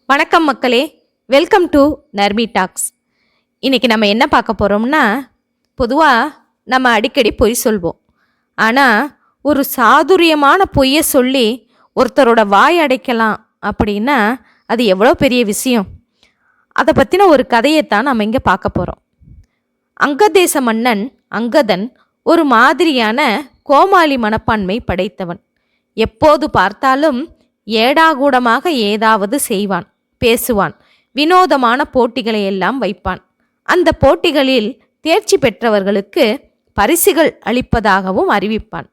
வணக்கம் மக்களே, welcome to Narmi tax. இன்றைக்கி நம்ம என்ன பார்க்க போகிறோம்னா, பொதுவாக நம்ம அடிக்கடி பொய் சொல்வோம். ஆனால் ஒரு சாதுரியமான பொய்யை சொல்லி ஒருத்தரோட வாய் அடைக்கலாம் அப்படின்னா அது எவ்வளோ பெரிய விஷயம். அதை பற்றின ஒரு கதையைத்தான் நம்ம இங்கே பார்க்க போகிறோம். அங்கதேச மன்னன் அங்கதன் ஒரு மாதிரியான கோமாளி மனப்பான்மை படைத்தவன். எப்போது பார்த்தாலும் ஏடாகூடமாக ஏதாவது செய்வான், பேசுவான், வினோதமான போட்டிகளை எல்லாம் வைப்பான். அந்த போட்டிகளில் தேர்ச்சி பெற்றவர்களுக்கு பரிசுகள் அளிப்பதாகவும் அறிவிப்பான்.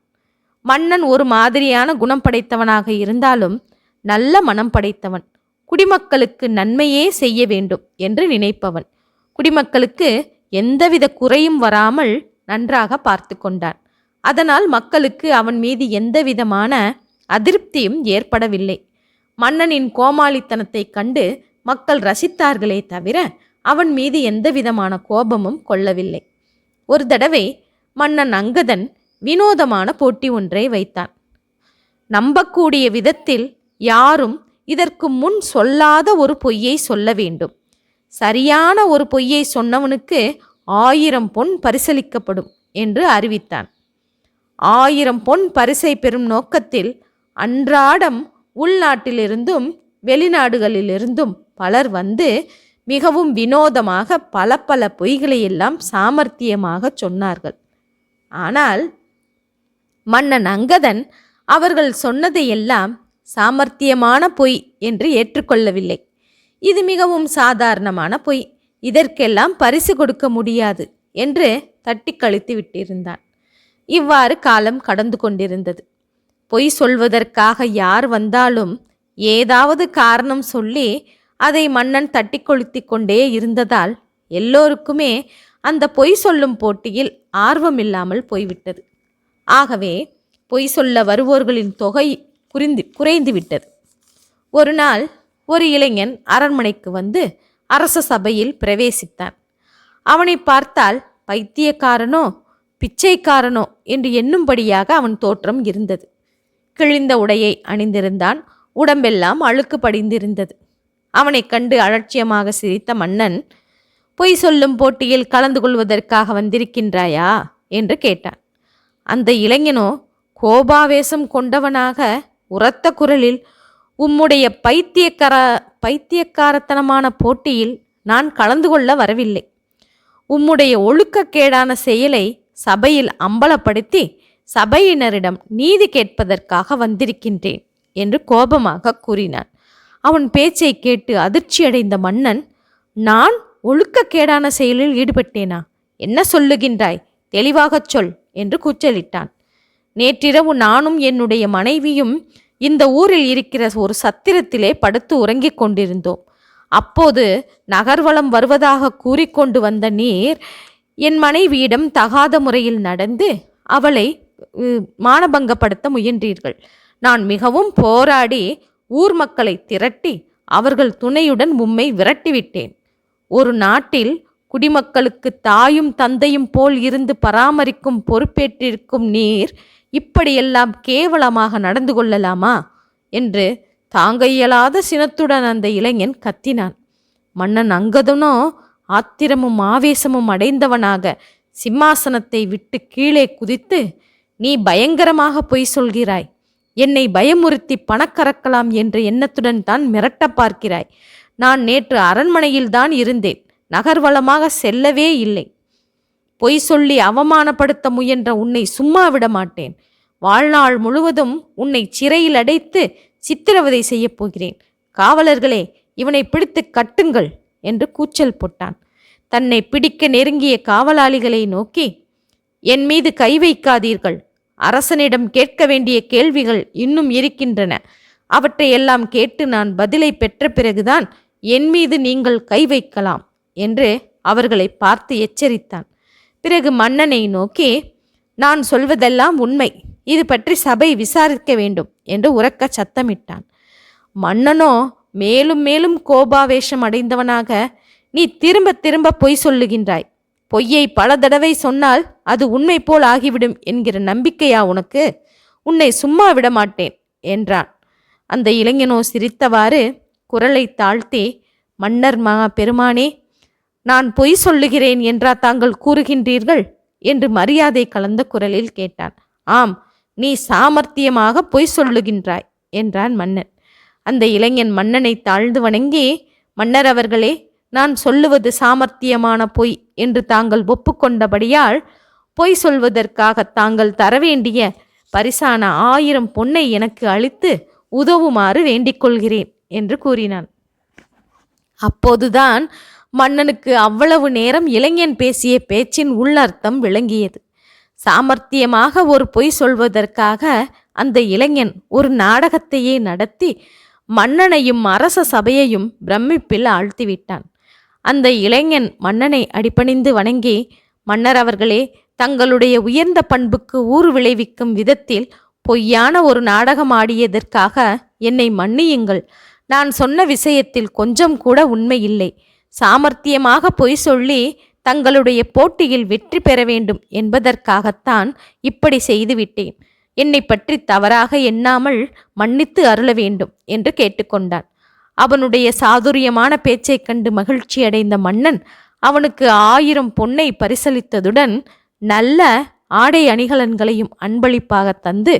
மன்னன் ஒரு மாதிரியான குணம் படைத்தவனாக இருந்தாலும் நல்ல மனம் படைத்தவன். குடிமக்களுக்கு நன்மையே செய்ய வேண்டும் என்று நினைப்பவன். குடிமக்களுக்கு எந்தவித குறையும் வராமல் நன்றாக பார்த்து கொண்டான். அதனால் மக்களுக்கு அவன் மீது எந்தவிதமான அதிருப்தியும் ஏற்படவில்லை. மன்னனின் கோமாளித்தனத்தை கண்டு மக்கள் ரசித்தார்களே தவிர அவன் மீது எந்தவிதமான கோபமும் கொள்ளவில்லை. ஒரு தடவை மன்னன் அங்கதன் வினோதமான போட்டி ஒன்றை வைத்தான். நம்பக்கூடிய விதத்தில் யாரும் இதற்கு முன் சொல்லாத ஒரு பொய்யை சொல்ல வேண்டும். சரியான ஒரு பொய்யை சொன்னவனுக்கு 1000 பொன் பரிசளிக்கப்படும் என்று அறிவித்தான். 1000 பொன் பரிசை பெறும் நோக்கத்தில் அன்றாடம் உள்நாட்டிலிருந்தும் வெளிநாடுகளிலிருந்தும் பலர் வந்து மிகவும் வினோதமாக பல பொய்களை எல்லாம் சாமர்த்தியமாக சொன்னார்கள். ஆனால் மன்னன் அங்கதன் அவர்கள் சொன்னதையெல்லாம் சாமர்த்தியமான பொய் என்று ஏற்றுக்கொள்ளவில்லை. இது மிகவும் சாதாரணமான பொய், இதற்கெல்லாம் பரிசு கொடுக்க முடியாது என்று தட்டி கழித்து விட்டிருந்தான். இவ்வாறு காலம் கடந்து கொண்டிருந்தது. பொய் சொல்வதற்காக யார் வந்தாலும் ஏதாவது காரணம் சொல்லி அதை மன்னன் தட்டி கொளுத்தி கொண்டே இருந்ததால் எல்லோருக்குமே அந்த பொய் சொல்லும் போட்டியில் ஆர்வமில்லாமல் போய்விட்டது. ஆகவே பொய் சொல்ல வருவோர்களின் தொகை குறைந்து விட்டது. ஒரு நாள் ஒரு இளைஞன் அரண்மனைக்கு வந்து அரச சபையில் பிரவேசித்தான். அவனை பார்த்தால் பைத்தியக்காரனோ பிச்சைக்காரனோ என்று எண்ணும்படியாக அவன் தோற்றம் இருந்தது. கிழிந்த உடையை அணிந்திருந்தான். உடம்பெல்லாம் அழுக்கு படிந்திருந்தது. அவனை கண்டு அலட்சியமாக சிரித்த மன்னன், பொய் சொல்லும் போட்டியில் கலந்து கொள்வதற்காக வந்திருக்கின்றாயா என்று கேட்டான். அந்த இளைஞனோ கோபாவேசம் கொண்டவனாக உரத்த குரலில், உம்முடைய பைத்தியக்காரத்தனமான போட்டியில் நான் கலந்து கொள்ள வரவில்லை. உம்முடைய ஒழுக்கக்கேடான செயலை சபையில் அம்பலப்படுத்தி சபையினரிடம் நீதி கேட்பதற்காக வந்திருக்கின்றேன் என்று கோபமாக கூறினான். அவன் பேச்சை கேட்டு அதிர்ச்சியடைந்த மன்னன், நான் ஒழுக்கக்கேடான செயலில் ஈடுபட்டேனா? என்ன சொல்லுகின்றாய்? தெளிவாகச் சொல் என்று கூச்சலிட்டான். நேற்றிரவு நானும் என்னுடைய மனைவியும் இந்த ஊரில் இருக்கிற ஒரு சத்திரத்திலே படுத்து உறங்கிக் கொண்டிருந்தோம். அப்போது நகர்வலம் வருவதாக கூறிக்கொண்டு வந்த நீர் என் மனைவியிடம் தகாத முறையில் நடந்து அவளை மானபங்கப்படுத்த முயன்றீர்கள். நான் மிகவும் போராடி ஊர் மக்களை திரட்டி அவர்கள் துணையுடன் உம்மை விரட்டிவிட்டேன். ஒரு நாட்டில் குடிமக்களுக்கு தாயும் தந்தையும் போல் இருந்து பராமரிக்கும் பொறுப்பேற்றிருக்கும் நீர் இப்படியெல்லாம் கேவலமாக நடந்து கொள்ளலாமா என்று தாங்க இயலாத சினத்துடன் அந்த இளைஞன் கத்தினான். மன்னன் அங்கதனோ ஆத்திரமும் ஆவேசமும் அடைந்தவனாக சிம்மாசனத்தை விட்டு கீழே குதித்து, நீ பயங்கரமாக பொய் சொல்கிறாய். என்னை பயமுறுத்தி பணக்கறக்கலாம் என்ற எண்ணத்துடன் தான் மிரட்ட பார்க்கிறாய். நான் நேற்று அரண்மனையில் தான் இருந்தேன், நகர்வலமாக செல்லவே இல்லை. பொய் சொல்லி அவமானப்படுத்த முயன்ற உன்னை சும்மா விட மாட்டேன். வாழ்நாள் முழுவதும் உன்னை சிறையில் அடைத்து சித்திரவதை செய்யப் போகிறேன். காவலர்களே, இவனை பிடித்து கட்டுங்கள் என்று கூச்சல் போட்டான். தன்னை பிடிக்க நெருங்கிய காவலாளிகளை நோக்கி, என் மீது கை வைக்காதீர்கள். அரசனிடம் கேட்க வேண்டிய கேள்விகள் இன்னும் இருக்கின்றன. அவற்றையெல்லாம் கேட்டு நான் பதிலை பெற்ற பிறகுதான் என் மீது நீங்கள் கை வைக்கலாம் என்று அவர்களை பார்த்து எச்சரித்தான். பிறகு மன்னனை நோக்கி, நான் சொல்வதெல்லாம் உண்மை, இது பற்றி சபை விசாரிக்க வேண்டும் என்று உரக்க சத்தமிட்டான். மன்னனோ மேலும் மேலும் கோபாவேசம் அடைந்தவனாக, நீ திரும்ப திரும்ப பொய் சொல்லுகின்றாய். பொய்யை பல தடவை சொன்னால் அது உண்மை போல் ஆகிவிடும் என்கிற நம்பிக்கையா உனக்கு? உன்னை சும்மா விட மாட்டேன் என்றான். அந்த இளைஞனோ சிரித்தவாறு, குரலை தாழ்த்தி, மன்னர் பெருமானே, நான் பொய் சொல்லுகிறேன் என்றா தாங்கள் கூறுகின்றீர்கள் என்று மரியாதை கலந்த குரலில் கேட்டான். ஆம், நீ சாமர்த்தியமாக பொய் சொல்லுகின்றாய் என்றான் மன்னன். அந்த இளைஞன் மன்னனை தாழ்ந்து வணங்கி, மன்னர் அவர்களே, நான் சொல்லுவது சாமர்த்தியமான பொய் என்று தாங்கள் ஒப்புக்கொண்டபடியால் பொய் சொல்வதற்காக தாங்கள் தர வேண்டிய பரிசான 1000 பொன்னை எனக்கு அளித்து உதவுமாறு வேண்டிக் கொள்கிறேன் என்று கூறினான். அப்போதுதான் மன்னனுக்கு அவ்வளவு நேரம் இளைஞன் பேசிய பேச்சின் உள்ளர்த்தம் விளங்கியது. சாமர்த்தியமாக ஒரு பொய் சொல்வதற்காக அந்த இளைஞன் ஒரு நாடகத்தையே நடத்தி மன்னனையும் அரச சபையையும் பிரமிப்பில் ஆழ்த்திவிட்டான். அந்த இளைஞன் மன்னனை அடிபணிந்து வணங்கி, மன்னர் அவர்களே, தங்களுடைய உயர்ந்த பண்புக்கு ஊறு விளைவிக்கும் விதத்தில் பொய்யான ஒரு நாடகம் ஆடியதற்காக என்னை மன்னியுங்கள். நான் சொன்ன விஷயத்தில் கொஞ்சம் கூட உண்மை இல்லை. சாமர்த்தியமாக பொய் சொல்லி தங்களுடைய போட்டியில் வெற்றி பெற வேண்டும் என்பதற்காகத்தான் இப்படி செய்துவிட்டேன். என்னை பற்றி தவறாக எண்ணாமல் மன்னித்து அருள வேண்டும் என்று கேட்டுக்கொண்டான். அவனுடைய சாதுரியமான பேச்சைக் கண்டு மகிழ்ச்சி அடைந்த மன்னன் அவனுக்கு 1000 பொன்னை பரிசளித்ததுடன் நல்ல ஆடை அணிகலன்களையும் அன்பளிப்பாக தந்து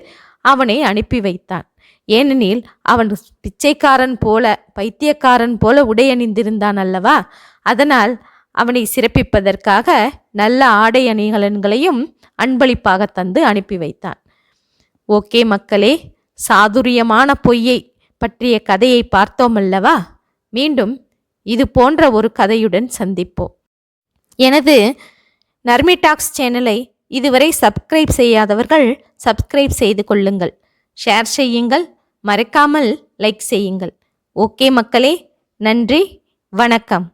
அவனை அனுப்பி வைத்தான். ஏனெனில் அவன் பிச்சைக்காரன் போல, பைத்தியக்காரன் போல உடை அணிந்திருந்தான் அல்லவா? அதனால் அவனை சிறப்பிப்பதற்காக நல்ல ஆடை அணிகலன்களையும் அன்பளிப்பாக தந்து அனுப்பி வைத்தான். ஓகே மக்களே, சாதுரியமான பொய்யை பற்றிய கதையை பார்த்தோம் அல்லவா? மீண்டும் இது போன்ற ஒரு கதையுடன் சந்திப்போம். எனது நர்மி டாக்ஸ் சேனலை இதுவரை சப்ஸ்கிரைப் செய்யாதவர்கள் சப்ஸ்கிரைப் செய்து கொள்ளுங்கள், ஷேர் செய்யுங்கள், மறக்காமல் லைக் செய்யுங்கள். ஓகே மக்களே, நன்றி, வணக்கம்.